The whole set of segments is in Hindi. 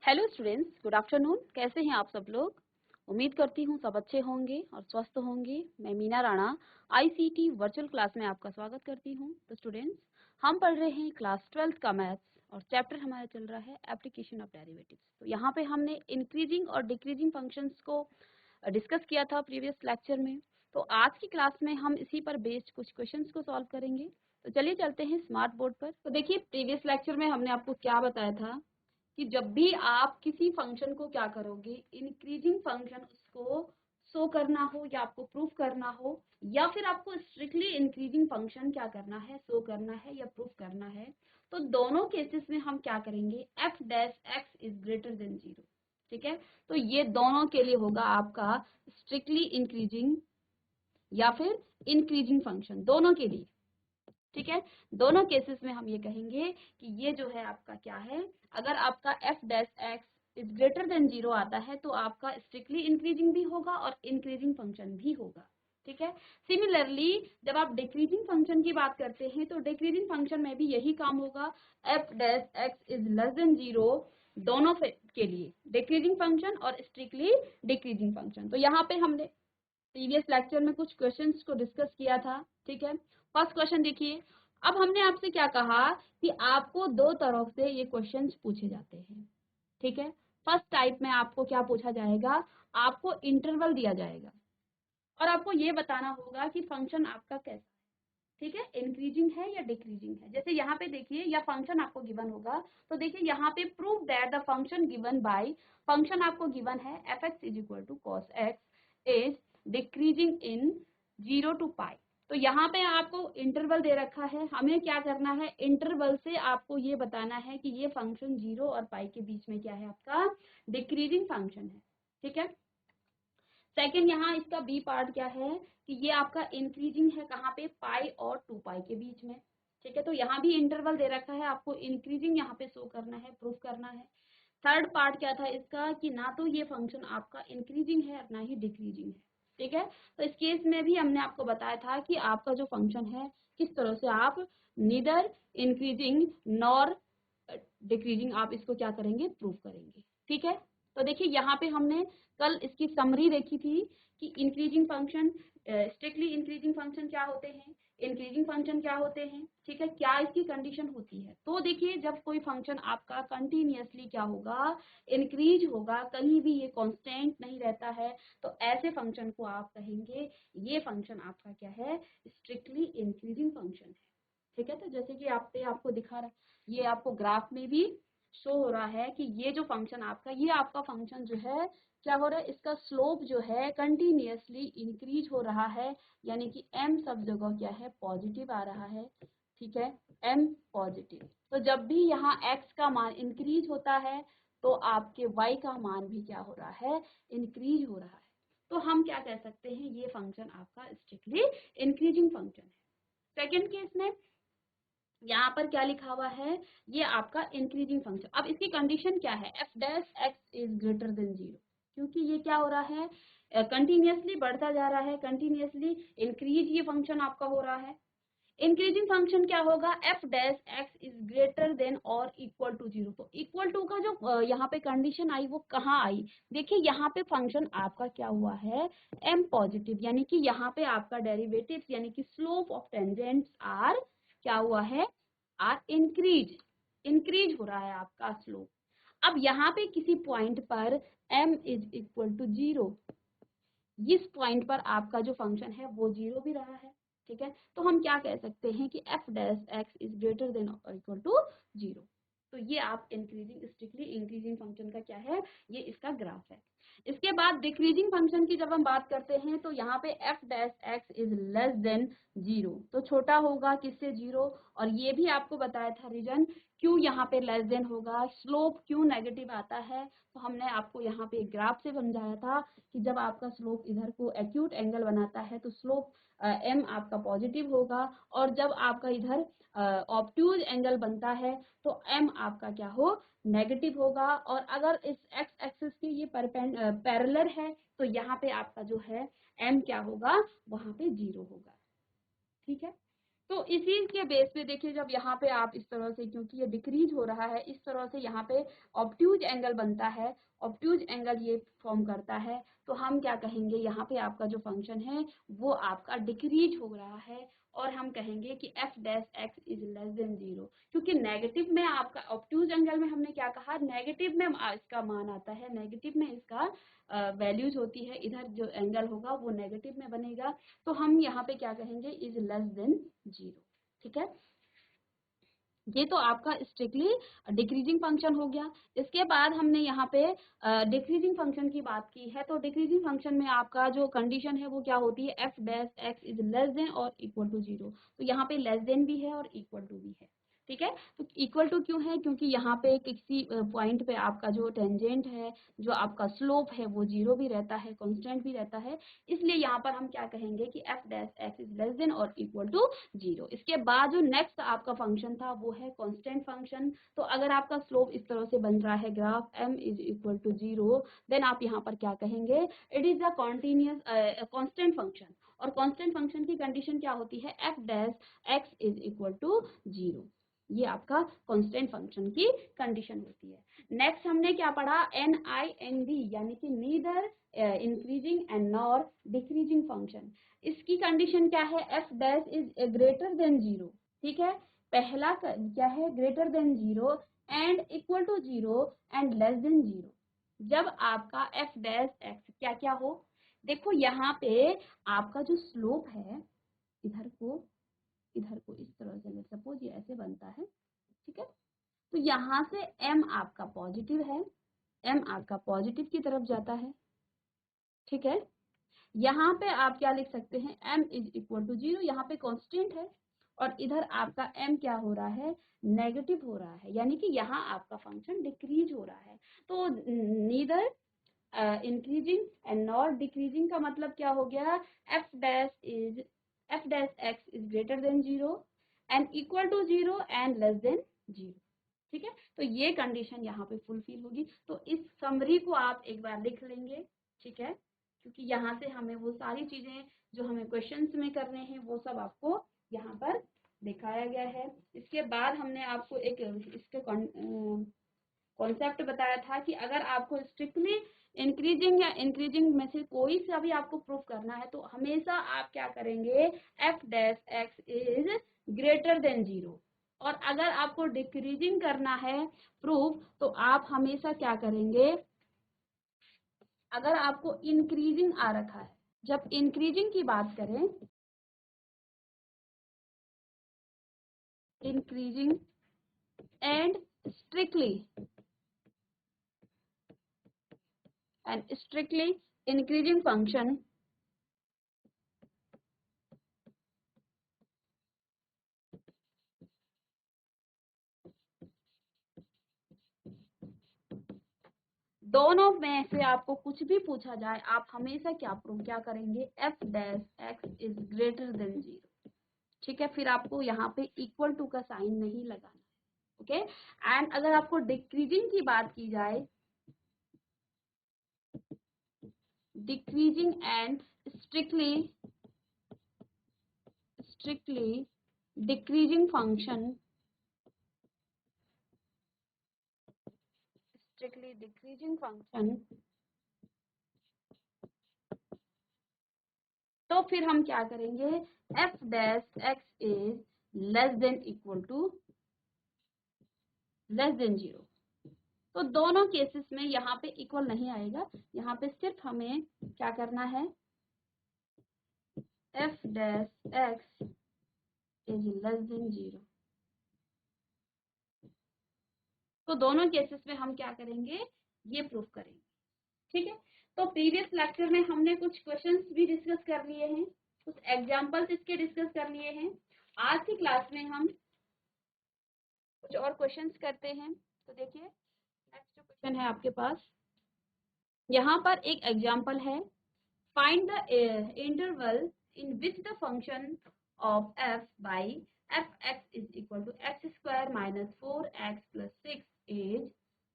Hello students, good afternoon. कैसे हैं आप सब लोग? उम्मीद करती हूँ सब अच्छे होंगे और स्वस्थ होंगे। मैं Meena Rana ICT virtual class में आपका स्वागत करती हूँ। तो स्टूडेंट्स, हम पढ़ रहे हैं क्लास 12th का मैथ्स और चैप्टर हमारा चल रहा है एप्लीकेशन ऑफ डेरिवेटिव्स। तो यहाँ पे हमने इंक्रीजिंग और डिक्रीजिंग फंक्शंस को डिस्कस किया था प्रीवियस लेक्चर में। तो आज की क्लास में हम इसी पर बेस्ड कुछ क्वेश्चंस को सॉल्व करेंगे। तो चलिए चलते हैं स्मार्ट बोर्ड पर। तो देखिए, प्रीवियस लेक्चर में हमने आपको क्या बताया था कि जब भी आप किसी फंक्शन को क्या करोगे, इंक्रीजिंग फंक्शन उसको शो करना हो या आपको प्रूफ करना हो, या फिर आपको स्ट्रिक्टली इंक्रीजिंग फंक्शन क्या करना है, शो करना है या प्रूफ करना है, तो दोनों केसेस में हम क्या करेंगे, f dash x is greater than 0। ठीक है, तो ये दोनों के लिए होगा आपका स्ट्रिक्टली इंक्रीजिंग या फिर इंक्रीजिंग फंक्शन, दोनों के लिए। ठीक है, दोनों केसेस में हम ये कहेंगे कि ये जो है आपका क्या है, अगर आपका F dash x is greater than 0 आता है तो आपका स्ट्रिक्टली इंक्रीजिंग भी होगा और इंक्रीजिंग फंक्शन भी होगा। ठीक है, सिमिलरली जब आप डिक्रीजिंग फंक्शन की बात करते हैं तो डिक्रीजिंग फंक्शन में भी यही काम होगा, F dash x is less than 0, दोनों के लिए डिक्रीजिंग फंक्शन और स्ट्रिक्टली डिक्रीजिंग फंक्शन। तो यहाँ पे हमने प्रीवियस लेक्चर में कुछ क्वेश्चंस को डिस्कस किया था। ठीक है, फर्स्ट क्वेश्चन देखिए। अब हमने आपसे क्या कहा कि आपको दो तरफ से ये क्वेश्चंस पूछे जाते हैं। ठीक है, फर्स्ट टाइप में आपको क्या पूछा जाएगा, आपको इंटरवल दिया जाएगा और आपको ये बताना होगा कि फंक्शन आपका कैसा है। ठीक है, इंक्रीजिंग है या डिक्रीजिंग है। जैसे यहाँ पे देखिए, या फंक्शन आपको गिवन होगा तो देखिए यहाँ पे prove that the function given by, function आपको गिवन है f x is equal to cos x is decreasing in 0 to pi. तो यहाँ पे आपको इंटरवल दे रखा है, हमें क्या करना है, इंटरवल से आपको ये बताना है कि ये फंक्शन 0 और पाई के बीच में क्या है, आपका डिक्रीजिंग फंक्शन है। ठीक है, सेकेंड यहाँ इसका बी पार्ट क्या है कि ये आपका इंक्रीजिंग है कहाँ पे, पाई और 2 पाई के बीच में। ठीक है, तो यहाँ भी इंटरवल दे रखा है, आपको इंक्रीजिंग यहाँ पे शो करना है, प्रूफ करना है। थर्ड पार्ट क्या था इसका कि ना तो ये फंक्शन आपका इंक्रीजिंग है और ना ही डिक्रीजिंग है। ठीक है, तो इस केस में भी हमने आपको बताया था कि आपका जो फंक्शन है किस तरह से आप नीदर इंक्रीजिंग नॉर डिक्रीजिंग आप इसको क्या करेंगे, प्रूफ करेंगे। ठीक है, तो देखिए यहाँ पे हमने कल इसकी समरी देखी थी कि increasing function, strictly increasing function क्या होते हैं, इंक्रीजिंग फंक्शन क्या होते हैं। ठीक है, क्या इसकी कंडीशन होती है। तो देखिए, जब कोई फंक्शन आपका कंटिन्यूअसली क्या होगा, इंक्रीज होगा, कहीं भी ये कांस्टेंट नहीं रहता है, तो ऐसे फंक्शन को आप कहेंगे ये फंक्शन आपका क्या है, स्ट्रिक्टली इंक्रीजिंग फंक्शन है। ठीक है, तो जैसे कि आपको दिखा रहा, ये आपको ग्राफ में भी शो हो रहा है कि ये जो फंक्शन आपका, ये आपका फंक्शन जो है क्या हो रहा है, इसका स्लोप जो है कंटिन्यूअसली इंक्रीज हो रहा है, यानी कि m सब जगह क्या है, पॉजिटिव आ रहा है। ठीक है, m पॉजिटिव। तो जब भी यहाँ x का मान इंक्रीज होता है तो आपके y का मान भी क्या हो रहा है, इंक्रीज हो रहा है। तो हम क्या कह सकते हैं, ये फंक्शन आपका स्ट्रिक्टली इंक्रीजिंग फंक्शन है। सेकेंड केस में यहाँ पर क्या लिखा हुआ है, ये आपका इंक्रीजिंग फंक्शन। अब इसकी कंडीशन क्या है, f dash x is greater than 0, क्योंकि ये क्या हो रहा है, कंटिन्यूअसली बढ़ता जा रहा है, कंटिन्यूअसली इंक्रीज ये फंक्शन आपका हो रहा है। इंक्रीजिंग फंक्शन क्या होगा, F dash x is greater then और इक्वल टू 0। तो इक्वल टू का जो यहाँ पे कंडीशन आई वो कहाँ आई, देखिए यहाँ पे फंक्शन आपका क्या हुआ है, एम पॉजिटिव, यानी कि यहाँ पे आपका डेरिवेटिव यानी कि स्लोप ऑफ टेंजेंट्स आर क्या हुआ है, आर इंक्रीज, इंक्रीज हो रहा है आपका स्लोप। अब यहाँ पे किसी पॉइंट पर m इज इक्वल टू 0, इस पॉइंट पर आपका जो फंक्शन है वो 0 भी रहा है। ठीक है, तो हम क्या कह सकते हैं कि f dash x is greater then और इक्वल टू 0। तो ये आप इंक्रीजिंग, स्ट्रिक्टली इंक्रीजिंग फंक्शन का क्या है, ये इसका ग्राफ है। इसके बाद डिक्रीजिंग फंक्शन की जब हम बात करते हैं तो यहाँ पे F dash x is less than 0, तो छोटा होगा किससे, 0। और ये भी आपको बताया था रीजन क्यों यहाँ पे लेस देन होगा, स्लोप क्यों नेगेटिव आता है। तो हमने आपको यहाँ पे ग्राफ से समझाया था कि जब आपका स्लोप इधर को एक्यूट एंगल बनाता है तो स्लोप m आपका पॉजिटिव होगा, और जब आपका इधर ऑब्ट्यूज एंगल बनता है तो m आपका क्या हो, नेगेटिव होगा। और अगर इस x एक्सिस के ये पैरेलल है तो यहाँ पे आपका जो है m क्या होगा, वहां पे 0 होगा। ठीक है, तो इसी के बेस पे देखिए, जब यहाँ पे आप इस तरह से, क्योंकि ये डिक्रीज हो रहा है, इस तरह से यहाँ पे ऑब्ट्यूज एंगल बनता है, ऑब्ट्यूज एंगल ये फॉर्म करता है, तो हम क्या कहेंगे, यहाँ पे आपका जो फंक्शन है वो आपका डिक्रीज हो रहा है, और हम कहेंगे कि f dash x is less than 0, क्योंकि नेगेटिव में आपका ऑब्ट्यूज एंगल में हमने क्या कहा, नेगेटिव में इसका मान आता है, नेगेटिव में इसका वैल्यूज होती है, इधर जो एंगल होगा वो नेगेटिव में बनेगा, तो हम यहाँ पे क्या कहेंगे, इज लेस देन 0। ठीक है, ये तो आपका स्ट्रिक्टली डिक्रीजिंग फंक्शन हो गया। इसके बाद हमने यहाँ पे डिक्रीजिंग फंक्शन की बात की है, तो डिक्रीजिंग फंक्शन में आपका जो कंडीशन है वो क्या होती है, f dash x is less then और इक्वल टू 0। तो यहाँ पे लेस देन भी है और इक्वल टू भी है। ठीक है, तो इक्वल टू क्यों है, क्योंकि यहाँ पे किसी पॉइंट पे आपका जो टेंजेंट है, जो आपका स्लोप है, वो 0 भी रहता है, कांस्टेंट भी रहता है, इसलिए यहाँ पर हम क्या कहेंगे कि f dash x is less then और इक्वल टू 0। इसके बाद जो नेक्स्ट आपका फंक्शन था वो है कांस्टेंट फंक्शन। तो अगर आपका स्लोप इस तरह से बन रहा है graph, m is equal to 0, then आप यहाँ पर क्या कहेंगे, it is a continuous constant function, और कांस्टेंट फंक्शन की कंडीशन क्या होती है, f dash x is equal to 0। ये आपका कांस्टेंट फंक्शन की कंडीशन होती है। नेक्स्ट हमने क्या पढ़ा, NIND, यानी कि neither increasing and nor decreasing function. इसकी कंडीशन क्या है, f dash is greater than 0। ठीक है, पहला क्या है, greater than 0 and equal to 0 and less than 0। जब आपका एफ डैश एक्स क्या क्या हो, देखो यहाँ पे आपका जो स्लोप है, इधर को इस तरह से, सपोज ये ऐसे बनता है। ठीक है, तो यहाँ से m आपका पॉजिटिव है, m आपका पॉजिटिव की तरफ जाता है। ठीक है, यहाँ पे आप क्या लिख सकते हैं, m इज इक्वल टू 0, यहाँ पे कांस्टेंट है, और इधर आपका m क्या हो रहा है, नेगेटिव हो रहा है, यानी कि यहाँ आपका फंक्शन डिक्रीज हो रहा है। तो neither increasing and nor decreasing का मतलब क्या हो गया, f dash x is greater than 0 and equal to 0 and less than 0। ठीक है, तो ये कंडीशन यहाँ पे फुलफिल होगी। तो इस समरी को आप एक बार लिख लेंगे। ठीक है, क्योंकि यहाँ से हमें वो सारी चीजें जो हमें क्वेश्चंस में करने हैं वो सब आपको यहाँ पर दिखाया गया है। इसके बाद हमने आपको एक इसके कॉन्सेप्ट बताया था कि अगर आपको स्ट्रिक्टली इंक्रीजिंग या इंक्रीजिंग में से कोई सा भी आपको प्रूफ करना है, तो हमेशा आप क्या करेंगे, f dash x is greater than 0, और अगर आपको डिक्रीजिंग करना है प्रूफ, तो आप हमेशा क्या करेंगे, अगर आपको इंक्रीजिंग आ रखा है, जब इंक्रीजिंग की बात करें, increasing and strictly increasing function, दोनों में से आपको कुछ भी पूछा जाए, आप हमेशा क्या प्रूव क्या करेंगे, f dash x is greater than 0। ठीक है, फिर आपको यहाँ पे इक्वल टू का साइन नहीं लगाना। ओके, एंड अगर आपको डिक्रीजिंग की बात की जाए, decreasing and strictly decreasing function, strictly decreasing function, तो फिर हम क्या करेंगे, f dash x is less than equal to less than 0। तो दोनों केसेस में यहाँ पे इक्वल नहीं आएगा, यहाँ पे सिर्फ हमें क्या करना है, f dash x is less than 0। तो दोनों केसेस में हम क्या करेंगे, ये प्रूफ करेंगे। ठीक है, तो प्रीवियस लेक्चर में हमने कुछ क्वेश्चंस भी डिस्कस कर लिए हैं, कुछ एग्जांपल्स इसके डिस्कस कर लिए हैं। आज की क्लास में हम कुछ और क्वेश्चंस करते हैं। तो देखिए, नेक्स्ट जो क्वेश्चन है आपके पास, यहाँ पर एक एग्जांपल है, find the interval in which the function of f by fx is equal to x square minus 4x plus 6 is।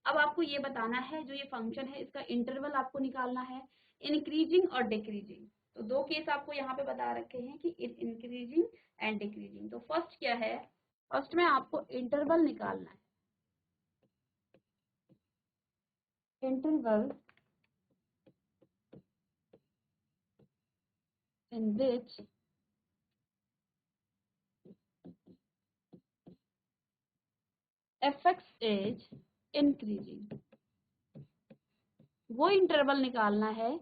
अब आपको ये बताना है, जो ये फंक्शन है इसका इंटरवल आपको निकालना है, इंक्रीजिंग और डिक्रीजिंग। तो दो केस आपको यहाँ पे बता रखे हैं कि इंक्रीजिंग एंड डिक्रीजिंग। तो फर्स्ट क्या है, फर्स्ट में आपको इंटरवल निकालना है, interval in which fx is increasing. वो इंटरवल निकालना है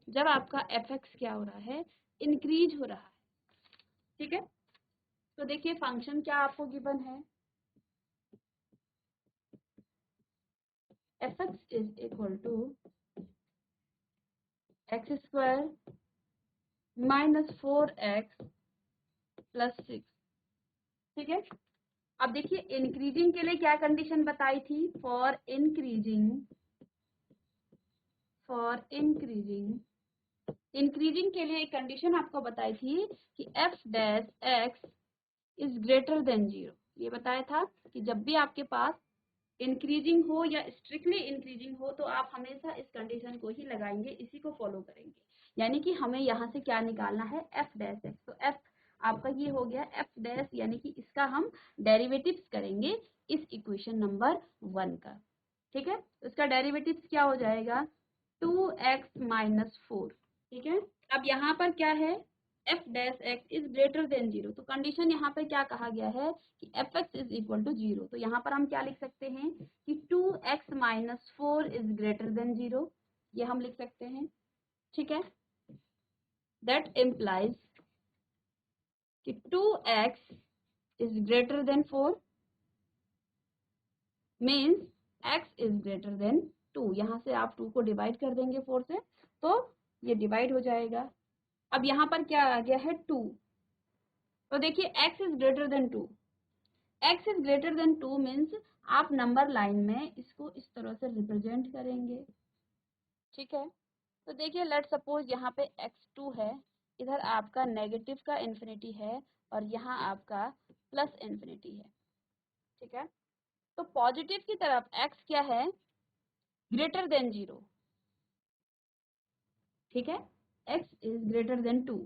जब आपका fx क्या हो रहा है, इंक्रीज हो रहा है। ठीक है, तो देखिए फंक्शन क्या आपको गिवन है, fx is equal to x square minus 4x plus 6। ठीक है, अब देखिए इंक्रीजिंग के लिए क्या कंडीशन बताई थी, फॉर इंक्रीजिंग के लिए एक कंडीशन आपको बताई थी कि f dash x is greater than 0। ये बताया था कि जब भी आपके पास इंक्रीजिंग हो या स्ट्रिक्टली इंक्रीजिंग हो तो आप हमेशा इस कंडीशन को ही लगाएंगे, इसी को फॉलो करेंगे। यानी कि हमें यहाँ से क्या निकालना है, f डैश x। तो f आपका ये हो गया f डैश, यानी कि इसका हम डेरिवेटिव्स करेंगे इस इक्वेशन नंबर 1 का। ठीक है, तो इसका डेरिवेटिव्स क्या हो जाएगा, 2x माइनस 4। ठीक है, अब यहाँ पर क्या है, f dash x is greater than 0। तो कंडीशन यहाँ पे क्या कहा गया है कि fx इज इक्वल टू 0। तो यहाँ पर हम क्या लिख सकते हैं कि 2x minus 4 is greater than 0, ये हम लिख सकते हैं। ठीक है, दैट इम्प्लाइज कि 2x is greater then 4 means x is greater then 2। यहाँ से आप 2 को डिवाइड कर देंगे 4 से, तो ये डिवाइड हो जाएगा। अब यहाँ पर क्या आ गया है, 2। तो देखिए x is greater then 2, x is greater then 2 means आप नंबर लाइन में इसको इस तरह से रिप्रेजेंट करेंगे। ठीक है, तो देखिए लेट सपोज यहाँ पे x2 है, इधर आपका नेगेटिव का इन्फिनिटी है और यहाँ आपका प्लस इन्फिनिटी है। ठीक है, तो पॉजिटिव की तरफ x क्या है, ग्रेटर देन 0। ठीक है, x इज ग्रेटर देन 2।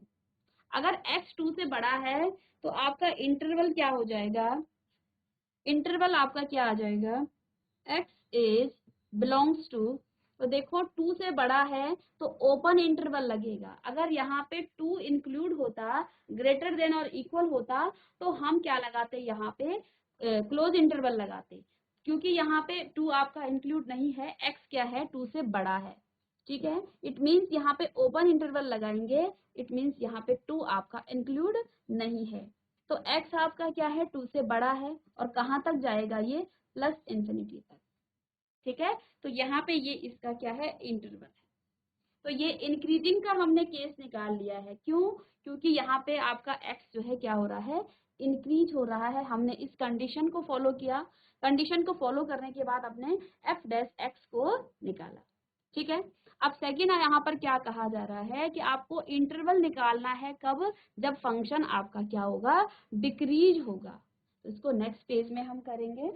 अगर x 2 से बड़ा है तो आपका इंटरवल क्या हो जाएगा, इंटरवल आपका क्या आ जाएगा, x इज बिलोंग्स टू। तो देखो 2 से बड़ा है तो ओपन इंटरवल लगेगा। अगर यहाँ पे 2 इंक्लूड होता, ग्रेटर देन और इक्वल होता, तो हम क्या लगाते, यहाँ पे क्लोज इंटरवल लगाते। क्योंकि यहाँ पे 2 आपका इंक्लूड नहीं है, x क्या है, 2 से बड़ा है। ठीक है, इट मीन्स यहाँ पे ओपन इंटरवल लगाएंगे, इट मीन्स यहाँ पे 2 आपका इंक्लूड नहीं है। तो x आपका क्या है, 2 से बड़ा है और कहाँ तक जाएगा, ये प्लस इंफिनिटी तक। ठीक है, तो यहाँ पे ये इसका क्या है, इंटरवल है। तो ये इंक्रीजिंग का हमने केस निकाल लिया है। क्यों, क्योंकि यहाँ पे आपका x जो है क्या हो रहा है, इंक्रीज हो रहा है। हमने इस कंडीशन को फॉलो किया, कंडीशन को फॉलो करने के बाद अपने f डैश x को निकाला। ठीक है, अब सेकेंड यहाँ पर क्या कहा जा रहा है कि आपको इंटरवल निकालना है, कब, जब फंक्शन आपका क्या होगा, डिक्रीज होगा। तो इसको नेक्स्ट पेज में हम करेंगे।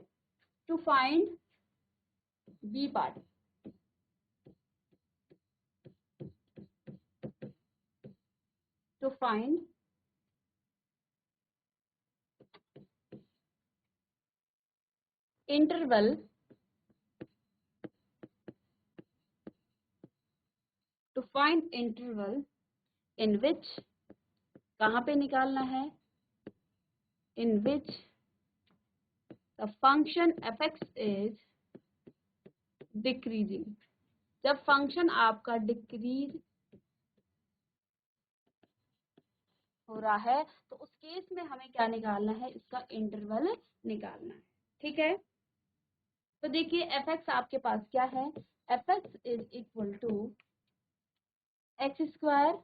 To find B part, to find interval, to find interval in which, कहाँ पे निकालना है, in which the function fx is decreasing। जब फंक्शन आपका डिक्रीज हो रहा है तो उस केस में हमें क्या निकालना है, इसका इंटरवल निकालना है। ठीक है, तो देखिए fx आपके पास क्या है, fx is equal to x square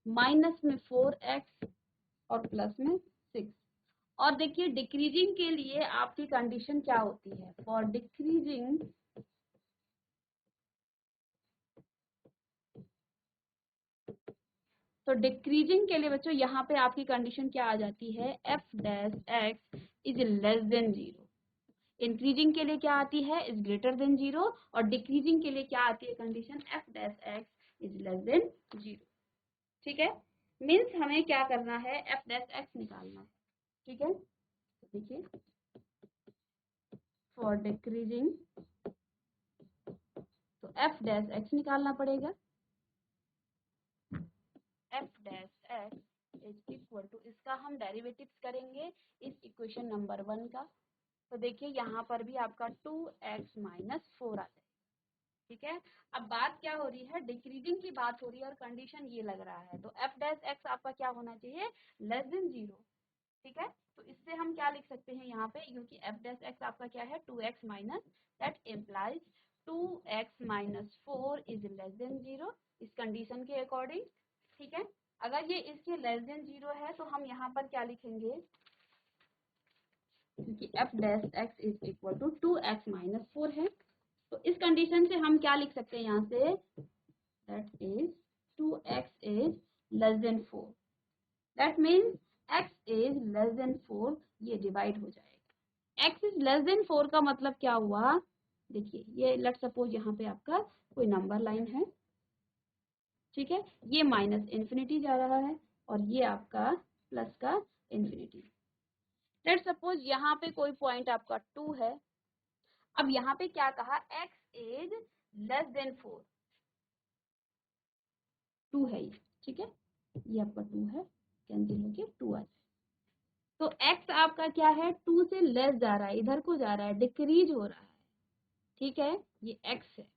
minus में 4x और प्लस में 6। और देखिए डिक्रीजिंग के लिए आपकी कंडीशन क्या होती है, फॉर डिक्रीजिंग तो डिक्रीजिंग के लिए बच्चों यहाँ पे आपकी कंडीशन क्या आ जाती है, f dash x is less than 0। Increasing के लिए क्या आती है, इज ग्रेटर देन 0, और डिक्रीजिंग के लिए क्या आती है condition, f dash x is less than 0। ठीक है, मीन्स हमें क्या करना है, एफ डैश एक्स निकालना है। ठीक है, तो देखिए फॉर डिक्रीजिंग तो एफ डैश एक्स निकालना पड़ेगा। F dash x is equal to, इसका हम डेरिवेटिव्स करेंगे इस इक्वेशन नंबर 1 का। तो देखिए यहाँ पर भी आपका 2x माइनस 4 आ जाएगा। ठीक है, अब बात क्या हो रही है, डिक्रीजिंग की बात हो रही है और कंडीशन ये लग रहा है, तो एफ डैश एक्स आपका क्या होना चाहिए, लेस देन 0। ठीक है, तो इससे हम क्या लिख सकते हैं यहाँ पे, क्योंकि एफ डैश एक्स आपका क्या है 2x minus, that implies 2x minus 4 is less than 0 इस कंडीशन के अकॉर्डिंग। ठीक है, अगर ये इसके लेस देन 0 है तो हम यहाँ पर क्या लिखेंगे, क्योंकि f dash x is equal to 2x minus 4 है, तो इस कंडीशन से हम क्या लिख सकते हैं यहाँ से, that is 2x is less then 4, that means x is less then 4, ये डिवाइड हो जाएगा। x इज लेस देन 4 का मतलब क्या हुआ, देखिए ये लेट सपोज यहाँ पे आपका कोई नंबर लाइन है। ठीक है, ये माइनस इन्फिनिटी जा रहा है और ये आपका प्लस का इन्फिनिटी। लेट सपोज यहाँ पे कोई पॉइंट आपका 2 है। अब यहाँ पे क्या कहा, x इज लेस देन 4, 2 है ये। ठीक है, ये आपका 2 है, कैंसिल होके 2 आ जाए, तो x आपका क्या है, 2 से लेस जा रहा है, इधर को जा रहा है, डिक्रीज हो रहा है। ठीक है, ये x है।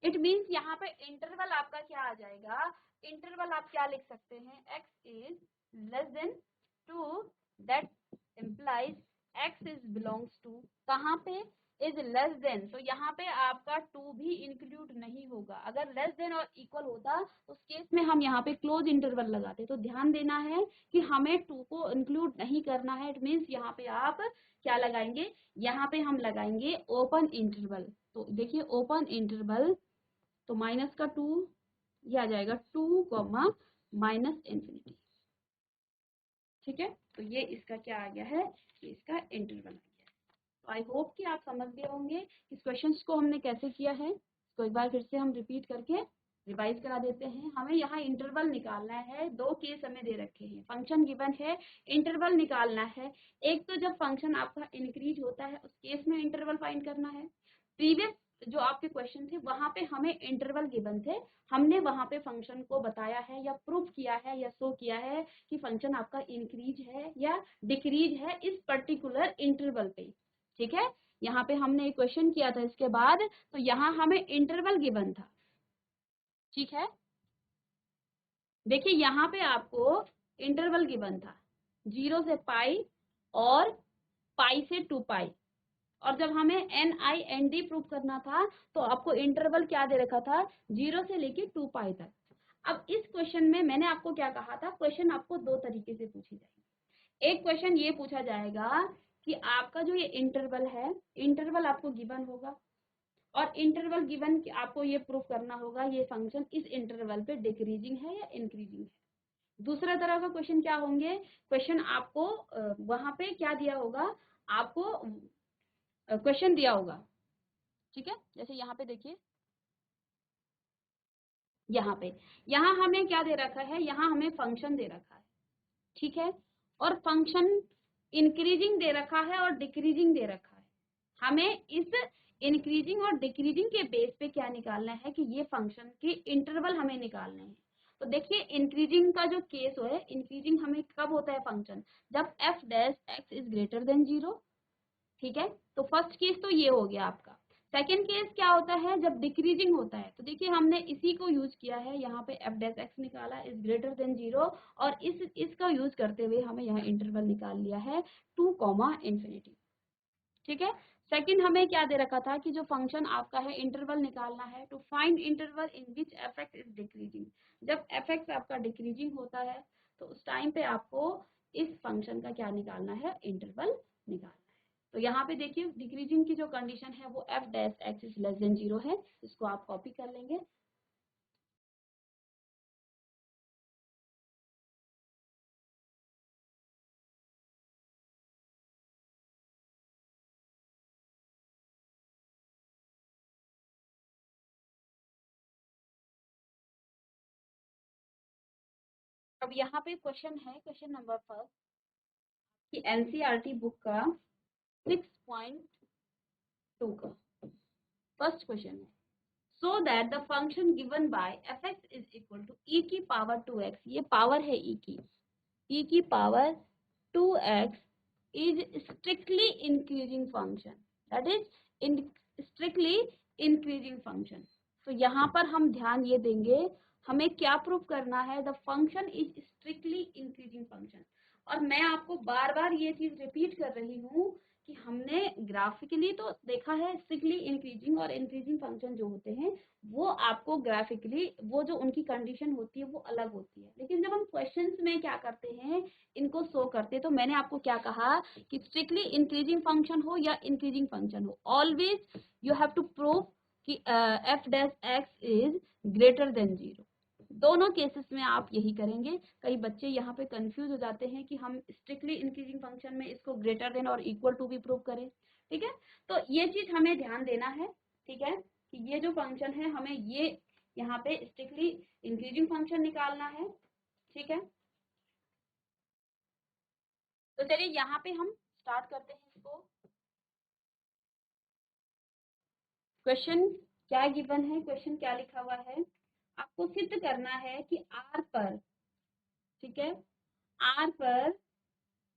इट मीन्स यहाँ पे इंटरवल आपका क्या आ जाएगा, इंटरवल आप क्या लिख सकते हैं, x is less than 2, that implies x is belongs to, कहाँ पे, इज लेस देन, तो यहाँ पे आपका 2 भी इंक्लूड नहीं होगा। अगर लेस देन और इक्वल होता उस केस में हम यहाँ पे क्लोज इंटरवल लगाते। तो ध्यान देना है कि हमें 2 को इंक्लूड नहीं करना है। इट मीन्स यहाँ पे आप क्या लगाएंगे, यहाँ पे हम लगाएंगे ओपन इंटरवल। तो देखिए ओपन इंटरवल, तो माइनस का 2, ये आ जाएगा 2 कॉमा माइनस इन्फिनिटी। ठीक है, तो ये इसका क्या आ गया है, ये इसका इंटरवल आ गया है। तो आई होप कि आप समझ गए होंगे इस क्वेश्चंस को हमने कैसे किया है। इसको एक बार फिर से हम रिपीट करके रिवाइज करा देते हैं। हमें यहाँ इंटरवल निकालना है, 2 केस हमें दे रखे हैं, फंक्शन गिवन है, इंटरवल निकालना है। एक तो जब फंक्शन आपका इंक्रीज होता है उस केस में इंटरवल फाइंड करना है। प्रीवियस जो आपके क्वेश्चन थे वहां पे हमें इंटरवल गिवन थे, हमने वहां पे फंक्शन को बताया है या प्रूफ किया है या शो किया है कि फंक्शन आपका इंक्रीज है या डिक्रीज है इस पर्टिकुलर इंटरवल पे। ठीक है, यहाँ पे हमने एक क्वेश्चन किया था इसके बाद, तो यहाँ हमें इंटरवल गिवन था। ठीक है, देखिए यहाँ पे आपको इंटरवल गिवन था 0 से पाई और पाई से 2 पाई, और जब हमें NIND प्रूव करना था तो आपको इंटरवल क्या दे रखा था, 0 से लेके 2 पाई तक। अब इस क्वेश्चन में मैंने आपको क्या कहा था, क्वेश्चन आपको 2 तरीके से पूछी जाएगी। एक क्वेश्चन ये पूछा जाएगा कि आपका जो ये इंटरवल है, इंटरवल आपको गिवन होगा और इंटरवल गिवन आपको ये प्रूफ करना होगा ये फंक्शन इस इंटरवल पे डिक्रीजिंग है या इंक्रीजिंग है। दूसरा तरह का क्वेश्चन क्या होंगे, क्वेश्चन आपको वहां पे क्या दिया होगा, आपको क्वेश्चन दिया होगा। ठीक है, जैसे यहाँ पे देखिए, यहाँ हमें क्या दे रखा है, यहाँ हमें फंक्शन दे रखा है। ठीक है, और फंक्शन इंक्रीजिंग दे रखा है और डिक्रीजिंग दे रखा है। हमें इस इंक्रीजिंग और डिक्रीजिंग के बेस पे क्या निकालना है कि ये फंक्शन के इंटरवल हमें निकालने हैं। तो देखिए इंक्रीजिंग का जो केस है, इंक्रीजिंग हमें कब होता है फंक्शन, जब F dash x is greater than 0। ठीक है, तो फर्स्ट केस तो ये हो गया आपका। सेकंड केस क्या होता है, जब डिक्रीजिंग होता है, तो देखिए हमने इसी को यूज किया है, यहाँ पे एफ डैश एक्स निकाला इज ग्रेटर देन 0 और इसका यूज करते हुए हमें यहाँ इंटरवल निकाल लिया है 2 कॉमा इन्फिनिटी। ठीक है, सेकंड हमें क्या दे रखा था कि जो फंक्शन आपका है इंटरवल निकालना है, to find interval in which f x is decreasing. जब एफ एक्स आपका डिक्रीजिंग होता है तो उस टाइम पे आपको इस फंक्शन का क्या निकालना है, इंटरवल निकालना है। तो यहाँ पे देखिए डिक्रीजिंग की जो कंडीशन है वो F dash x is less than 0 है, इसको आप कॉपी कर लेंगे। अब यहाँ पे क्वेश्चन है, क्वेश्चन नंबर फर्स्ट कि एनसीईआरटी बुक का 6.2 का फर्स्ट क्वेश्चन है, so that the function given by fx is equal to e की पावर 2x, ये पावर है e की power 2x is strictly increasing function, that is in strictly increasing function. तो यहाँ पर हम ध्यान ये देंगे, हमें क्या प्रूव करना है, the function is strictly increasing function. और मैं आपको बार बार ये चीज रिपीट कर रही हूँ कि हमने ग्राफिकली तो देखा है स्ट्रिक्टली इंक्रीजिंग और इंक्रीजिंग फंक्शन जो होते हैं वो आपको ग्राफिकली वो जो उनकी कंडीशन होती है वो अलग होती है, लेकिन जब हम क्वेश्चंस में क्या करते हैं इनको शो करते, तो मैंने आपको क्या कहा कि स्ट्रिक्टली इंक्रीजिंग फंक्शन हो या इंक्रीजिंग फंक्शन हो, always you have to prove कि f dash x is greater than 0। दोनों केसेस में आप यही करेंगे। कई बच्चे यहाँ पे कंफ्यूज हो जाते हैं कि हम स्ट्रिक्टली इंक्रीजिंग फंक्शन में इसको ग्रेटर देन और इक्वल टू भी प्रूव करें, ठीक है। तो ये चीज हमें ध्यान देना है, ठीक है, कि ये जो फंक्शन है हमें ये यहाँ पे स्ट्रिक्टली इंक्रीजिंग फंक्शन निकालना है, ठीक है। तो चलिए यहाँ पे हम स्टार्ट करते हैं इसको। क्वेश्चन क्या गिवन है, क्वेश्चन क्या लिखा हुआ है, आपको सिद्ध करना है कि आर पर, ठीक है, आर पर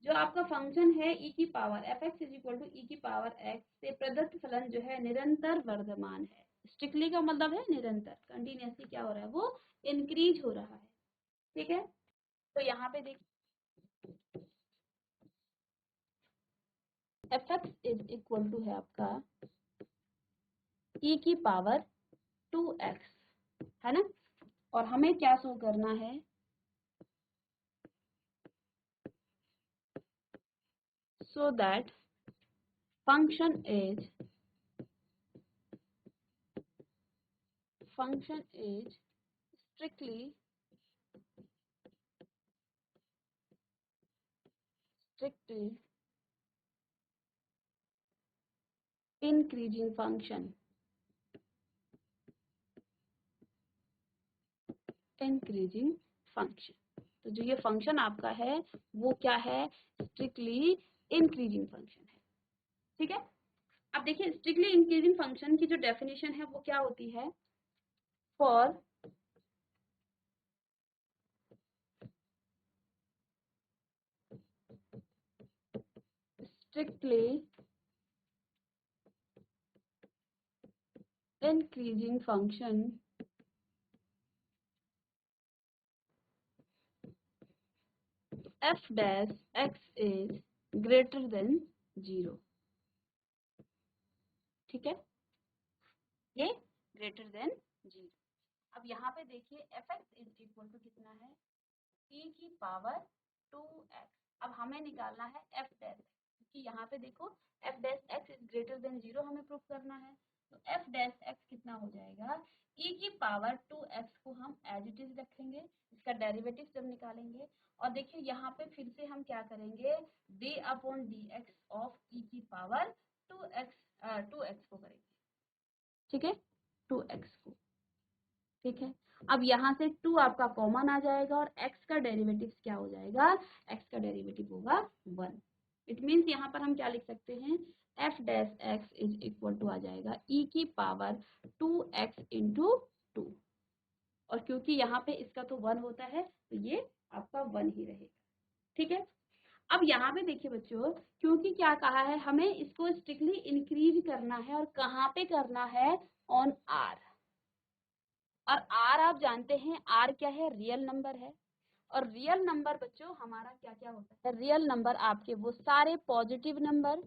जो आपका फंक्शन है e की power f x is equal to e की पावर एक्स से प्रदत्त फलन जो है निरंतर वर्धमान है। स्ट्रिक्टली का मतलब है निरंतर, कंटिन्यूसली क्या हो रहा है, वो इंक्रीज हो रहा है, ठीक है। तो यहाँ पे देखिए f x is equal to है आपका e की पावर 2x, है ना, और हमें क्या शो करना है, so that function is strictly increasing function, increasing function. तो जो ये फंक्शन आपका है वो क्या है, स्ट्रिक्टली इंक्रीजिंग फंक्शन है, ठीक है। अब देखिए स्ट्रिक्टली इंक्रीजिंग फंक्शन की जो डेफिनेशन है वो क्या होती है, for strictly increasing function f dash x is greater than 0, ठीक है, ये ग्रेटर देन 0। अब यहाँ पे देखिए f x is equal to कितना है, e की पावर 2x। अब हमें निकालना है f डैश, क्योंकि यहाँ पे देखो f dash x is greater than 0 हमें प्रूव करना है। तो f डैश x कितना हो जाएगा, e की पावर 2x को हम एज इट इज रखेंगे, इसका डेरिवेटिव जब निकालेंगे, और देखिए यहाँ पे फिर से हम क्या करेंगे, d upon dx of e की पावर 2x को करेंगे, ठीक है, 2x को, ठीक है। अब यहाँ से 2 आपका कॉमन आ जाएगा और x का डेरिवेटिव क्या हो जाएगा, x का डेरिवेटिव होगा 1। इट मीन्स यहाँ पर हम क्या लिख सकते हैं, f dash x is equal to आ जाएगा e की पावर 2x इंटू 2, और क्योंकि यहाँ पे इसका तो 1 होता है तो ये आपका 1 ही रहेगा, ठीक है। अब यहाँ पे देखिए बच्चों, क्योंकि क्या कहा है हमें इसको स्ट्रिक्टली इंक्रीज करना है, और कहाँ पे करना है, ऑन r, और r आप जानते हैं r क्या है, रियल नंबर है, और रियल नंबर बच्चों हमारा क्या क्या होता है, रियल नंबर आपके वो सारे पॉजिटिव नंबर,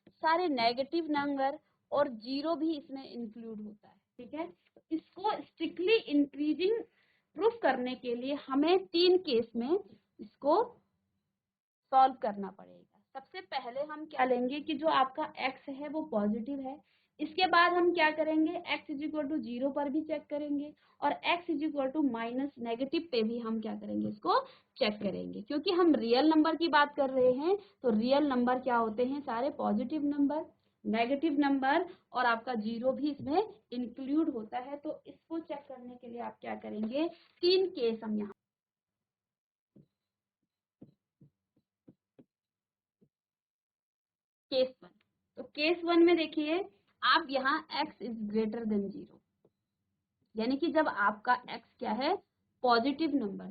सारे नेगेटिव नंबर, और 0 भी इसमें इंक्लूड होता है, ठीक है। इसको स्ट्रिक्टली इंक्रीजिंग प्रूफ करने के लिए हमें 3 केस में इसको सॉल्व करना पड़ेगा। सबसे पहले हम क्या लेंगे कि जो आपका x है वो पॉजिटिव है, इसके बाद हम क्या करेंगे, x इज इक्वल टू 0 पर भी चेक करेंगे, और x is equal to minus negative पे भी हम क्या करेंगे, इसको चेक करेंगे। क्योंकि हम रियल नंबर की बात कर रहे हैं तो रियल नंबर क्या होते हैं, सारे पॉजिटिव नंबर, नेगेटिव नंबर और आपका जीरो भी इसमें इंक्लूड होता है। तो इसको चेक करने के लिए आप क्या करेंगे, 3 केस हम यहाँ, केस 1, तो केस 1 में देखिए आप यहाँ x इज ग्रेटर देन 0, यानी कि जब आपका x क्या है, पॉजिटिव नंबर।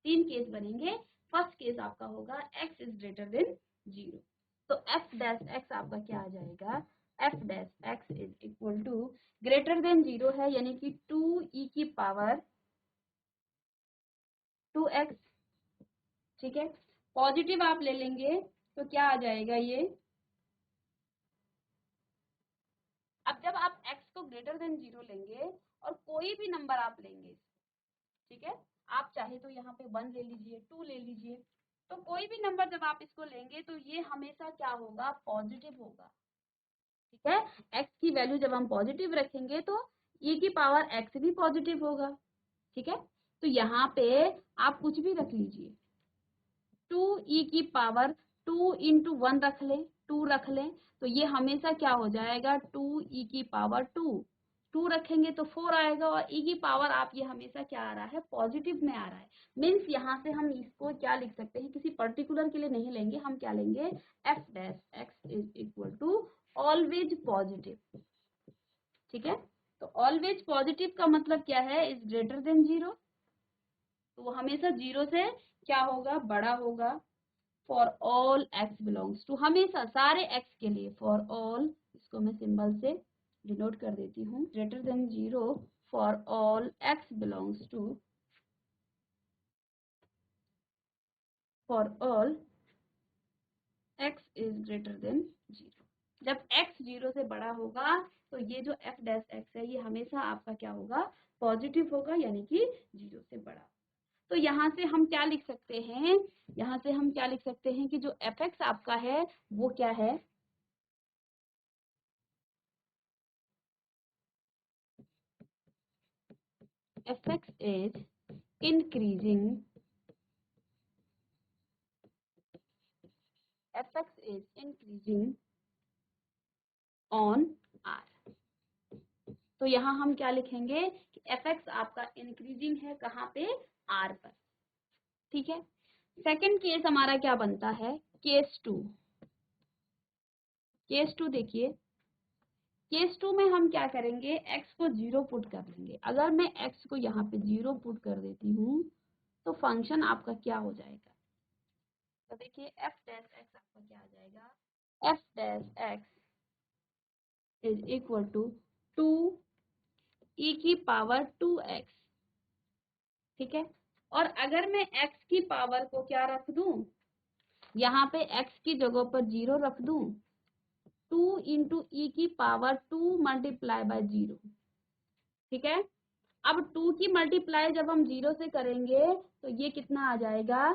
3 केस बनेंगे। फर्स्ट केस आपका होगा x इज ग्रेटर देन 0, तो f डैश x आपका क्या आ जाएगा, f dash x is equal to, greater than 0 है यानी कि 2e की पावर 2x, ठीक है। पॉजिटिव आप ले लेंगे तो क्या आ जाएगा ये, अब जब आप x को ग्रेटर देन 0 लेंगे और कोई भी नंबर आप लेंगे, ठीक है, आप चाहे तो यहाँ पे 1 ले लीजिए, 2 ले लीजिए, तो कोई भी नंबर जब आप इसको लेंगे तो ये हमेशा क्या होगा, पॉजिटिव होगा, ठीक है। x की वैल्यू जब हम पॉजिटिव रखेंगे तो e की पावर x भी पॉजिटिव होगा, ठीक है। तो यहाँ पे आप कुछ भी रख लीजिए, 2e की पावर 2 इंटू 1 रख लें, 2 रख लें, तो ये हमेशा क्या हो जाएगा, 2e की पावर 2 रखेंगे तो 4 आएगा, और e की पावर आप ये हमेशा क्या आ रहा है, पॉजिटिव में आ रहा है। मीन्स यहाँ से हम इसको क्या लिख सकते हैं, किसी पर्टिकुलर के लिए नहीं लेंगे, हम क्या लेंगे, f dash x is equal to always positive, ठीक है। तो ऑलवेज पॉजिटिव का मतलब क्या है, इज ग्रेटर देन 0, तो वो हमेशा 0 से क्या होगा, बड़ा होगा। For all x belongs to, हमेशा सारे x के लिए, फॉर ऑल, इसको मैं सिंबल से डिनोट कर देती हूँ, greater than 0 for all x belongs to, for all x is greater than 0। जब x 0 से बड़ा होगा तो ये जो f डैश x है ये हमेशा आपका क्या होगा, पॉजिटिव होगा, यानी कि 0 से बड़ा। तो यहाँ से हम क्या लिख सकते हैं, यहाँ से हम क्या लिख सकते हैं कि जो fx आपका है वो क्या है, fx is increasing, fx is increasing on r। तो यहाँ हम क्या लिखेंगे कि fx आपका इंक्रीजिंग है कहाँ पे, r पर, ठीक है। सेकंड केस हमारा क्या बनता है, केस 2। केस 2 देखिए, केस 2 में हम क्या करेंगे, x को 0 पुट कर लेंगे। अगर मैं x को यहाँ पे 0 पुट कर देती हूँ तो फंक्शन आपका क्या हो जाएगा, तो देखिए f डैश x आपका क्या आ जाएगा, f dash x is equal to 2e की पावर 2x, ठीक है। और अगर मैं x की पावर को क्या रख दूं, यहाँ पे x की जगह पर 0 रख दूं, 2 इंटू ई की पावर 2 मल्टीप्लाई बाय 0, ठीक है। अब 2 की मल्टीप्लाई जब हम 0 से करेंगे तो ये कितना आ जाएगा,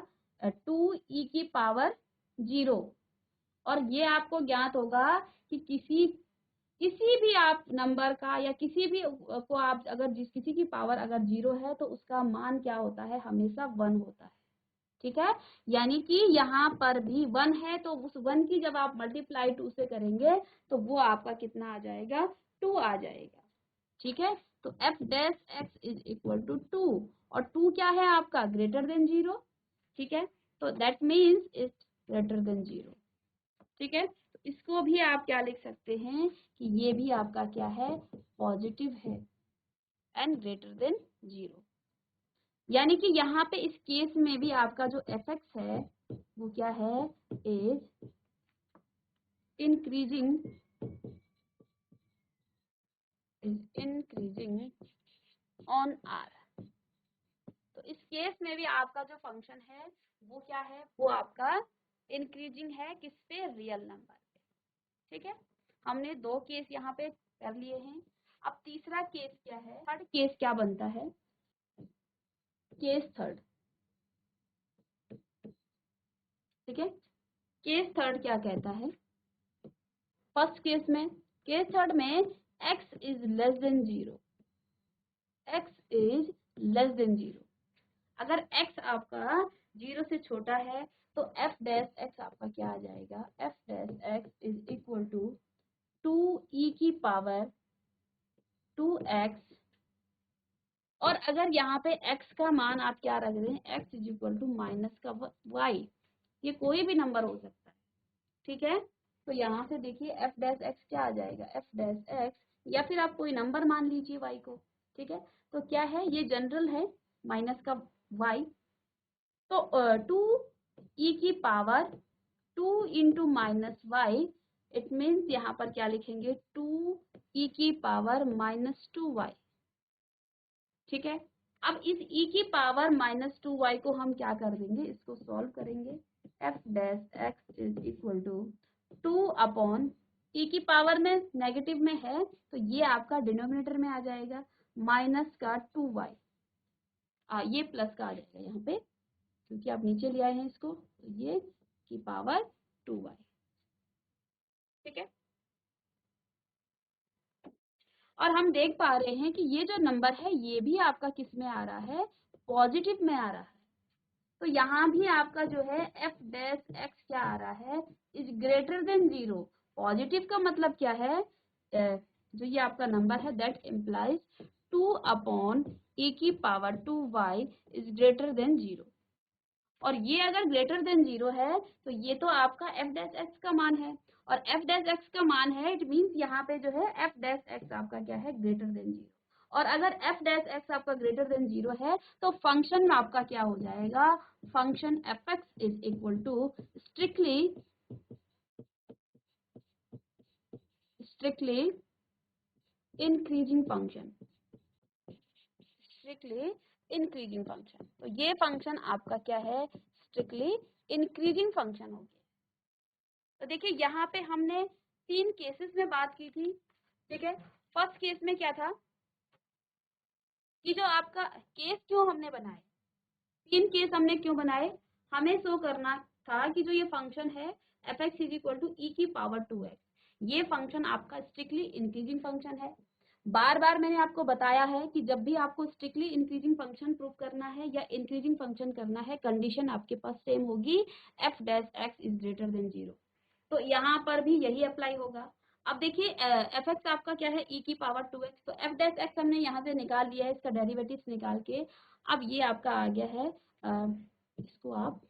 2e की पावर 0, और ये आपको ज्ञात होगा कि किसी भी आप नंबर का या किसी भी को आप अगर किसी की पावर अगर 0 है तो उसका मान क्या होता है, हमेशा 1 होता है, ठीक है। यानी कि यहाँ पर भी 1 है तो उस 1 की जब आप मल्टीप्लाई 2 से करेंगे तो वो आपका कितना आ जाएगा, 2 आ जाएगा, ठीक है। तो f dash x is equal to 2, और 2 क्या है आपका, ग्रेटर देन 0, ठीक है। तो that means it's greater than 0, ठीक है। तो इसको भी आप क्या लिख सकते हैं कि ये भी आपका क्या है, पॉजिटिव है एंड ग्रेटर देन 0, यानी कि यहाँ पे इस केस में भी आपका जो fx है वो क्या है, इज इंक्रीजिंग, ऑन r। तो इस केस में भी आपका जो फंक्शन है वो क्या है, वो आपका इंक्रीजिंग है, किस पे, रियल नंबर पे, ठीक है। हमने 2 केस यहाँ पे कर लिए हैं। अब तीसरा केस क्या है, थर्ड केस क्या बनता है, केस थर्ड, ठीक है। केस थर्ड क्या कहता है, फर्स्ट केस में, केस थर्ड में x is less than 0, x is less than 0, अगर x आपका 0 से छोटा है तो f डैश x आपका क्या आ जाएगा, f dash x is equal to 2e की पावर 2x, और अगर यहाँ पे x का मान आप क्या रख दें, x is equal to minus का y, ये कोई भी नंबर हो सकता है, ठीक है। तो यहाँ से देखिए f डैश x क्या आ जाएगा, f डैश x, या फिर आप कोई नंबर मान लीजिए y को, ठीक है। तो क्या है, ये जनरल है माइनस का y, तो 2e की power 2 into minus y, it means यहाँ पर क्या लिखेंगे, 2e की पावर -2y, ठीक है। अब इस e की पावर -2y को हम क्या कर देंगे, इसको सॉल्व करेंगे, f dash x is equal to 2 upon e की पावर में नेगेटिव में है तो ये आपका डिनोमिनेटर में आ जाएगा माइनस का 2y, ये प्लस का आ जाएगा यहाँ पे क्योंकि आप नीचे ले आए हैं इसको, तो ये की पावर 2y, ठीक है। और हम देख पा रहे हैं कि ये जो नंबर है ये भी आपका किस में आ रहा है, पॉजिटिव में आ रहा है। तो यहाँ भी आपका जो है f डैश x क्या आ रहा है, इज ग्रेटर देन 0। पॉजिटिव का मतलब क्या है, जो ये आपका नंबर है दैट इम्प्लाइज 2 अपॉन e की power 2y is greater than 0। और ये अगर ग्रेटर देन 0 है तो ये तो आपका f डैश x का मान है, और f डैश x का मान है, इट मीन्स यहाँ पे जो है f डैश x आपका क्या है, ग्रेटर देन 0। और अगर f डैश x आपका ग्रेटर देन 0 है तो फंक्शन में आपका क्या हो जाएगा, function fx is equal to strictly increasing function, strictly increasing function. तो ये फंक्शन आपका क्या है, स्ट्रिक्टली इंक्रीजिंग फंक्शन हो गया। तो देखिए यहाँ पे हमने 3 केसेस में बात की थी, ठीक है। फर्स्ट केस में क्या था कि जो आपका केस क्यों हमने बनाए, 3 केस हमने क्यों बनाए, हमें शो करना था कि जो ये फंक्शन है f x is equal to e की पावर 2x, ये फंक्शन आपका स्ट्रिक्टली इंक्रीजिंग फंक्शन है। बार बार मैंने आपको बताया है कि जब भी आपको स्ट्रिक्टली इंक्रीजिंग फंक्शन प्रूव करना है या इंक्रीजिंग फंक्शन करना है, कंडीशन आपके पास सेम होगी, F dash x is greater than 0। तो यहाँ पर भी यही अप्लाई होगा। अब देखिए एफ एक्स आपका क्या है, ई की पावर 2x, तो एफ डैश एक्स हमने यहाँ से निकाल लिया है, इसका डेरिवेटिव निकाल के अब ये आपका आ गया है, इसको आप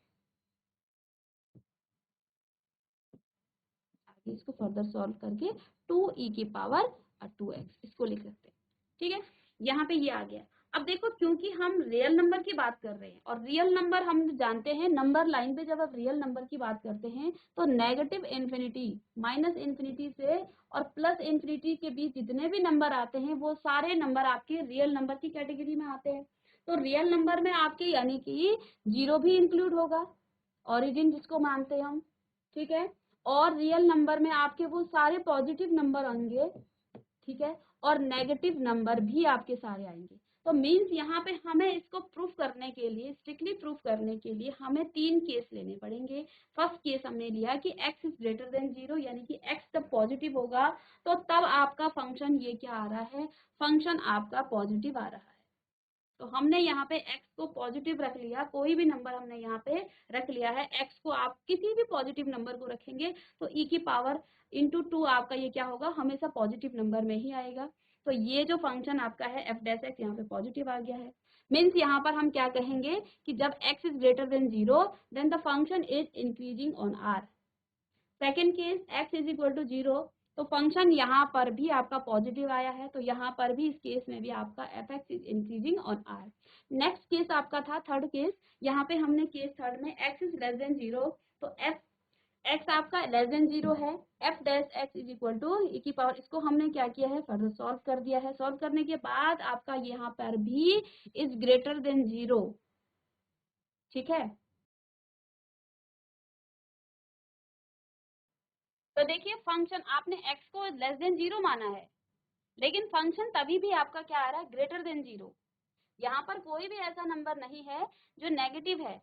आगे इसको फर्दर सॉल्व करके 2e की पावर 2x इसको लिख सकते हैं, ठीक है। यहाँ पे ये आ गया। अब देखो क्योंकि हम रियल नंबर की बात कर रहे हैं और रियल नंबर हम जानते हैं, नंबर लाइन पे जब आप रियल नंबर की बात करते हैं तो नेगेटिव इन्फिनिटी, माइनस इन्फिनिटी से और प्लस इन्फिनिटी के बीच जितने भी नंबर आते हैं वो सारे नंबर आपके रियल नंबर की कैटेगरी में आते हैं। तो रियल नंबर में आपके यानी कि 0 भी इंक्लूड होगा, ओरिजिन जिसको मानते हैं हम, ठीक है। और रियल नंबर में आपके वो सारे पॉजिटिव नंबर आएंगे, ठीक है, और नेगेटिव नंबर भी आपके सारे आएंगे। तो मीन्स यहाँ पे हमें इसको प्रूफ करने के लिए, स्ट्रिक्टली प्रूफ करने के लिए हमें 3 केस लेने पड़ेंगे। फर्स्ट केस हमने लिया कि x इज ग्रेटर देन 0, यानी कि x जब पॉजिटिव होगा तो तब आपका फंक्शन ये क्या आ रहा है, फंक्शन आपका पॉजिटिव आ रहा है। तो हमने यहाँ पे x को पॉजिटिव रख लिया, कोई भी नंबर हमने यहाँ पे रख लिया है, x को आप किसी भी पॉजिटिव नंबर को रखेंगे तो e की पावर इंटू 2 आपका ये क्या होगा, हमेशा पॉजिटिव नंबर में ही आएगा। तो ये जो फंक्शन आपका है एफ डैश एक्स यहाँ पे पॉजिटिव आ गया है। मीन्स यहाँ पर हम क्या कहेंगे कि जब x is greater than 0 then the function is increasing on r। Second case x is equal to 0, तो फंक्शन यहाँ पर भी आपका पॉजिटिव आया है, तो यहाँ पर भी इस केस में भी आपका f x is increasing on R. Next case आपका था थर्ड केस, यहाँ पे हमने केस थर्ड में x इज लेस देन 0, तो एफ एक्स आपका लेस देन 0 है, f dash x is equal to e की पावर, इसको हमने क्या किया है, फर्दर सॉल्व कर दिया है। सॉल्व करने के बाद आपका यहाँ पर भी इज ग्रेटर देन 0, ठीक है। तो देखिए फंक्शन आपने x को लेस देन 0 माना है, लेकिन फंक्शन तभी भी आपका क्या आ रहा है, ग्रेटर देन 0। यहाँ पर कोई भी ऐसा नंबर नहीं है जो नेगेटिव है,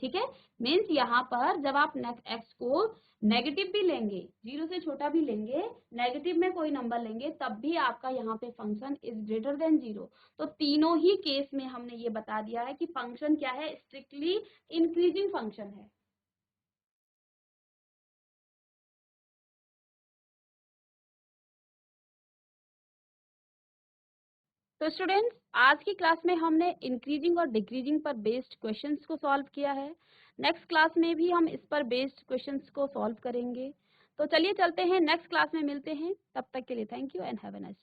ठीक है। मीन्स यहाँ पर जब आप x को नेगेटिव भी लेंगे, 0 से छोटा भी लेंगे, नेगेटिव में कोई नंबर लेंगे, तब भी आपका यहाँ पे फंक्शन इज ग्रेटर देन 0। तो तीनों ही केस में हमने ये बता दिया है कि फंक्शन क्या है, स्ट्रिक्टली इंक्रीजिंग फंक्शन है। तो स्टूडेंट्स, आज की क्लास में हमने इंक्रीजिंग और डिक्रीजिंग पर बेस्ड क्वेश्चंस को सॉल्व किया है। नेक्स्ट क्लास में भी हम इस पर बेस्ड क्वेश्चंस को सॉल्व करेंगे। तो चलिए चलते हैं, नेक्स्ट क्लास में मिलते हैं। तब तक के लिए thank you and have a nice day.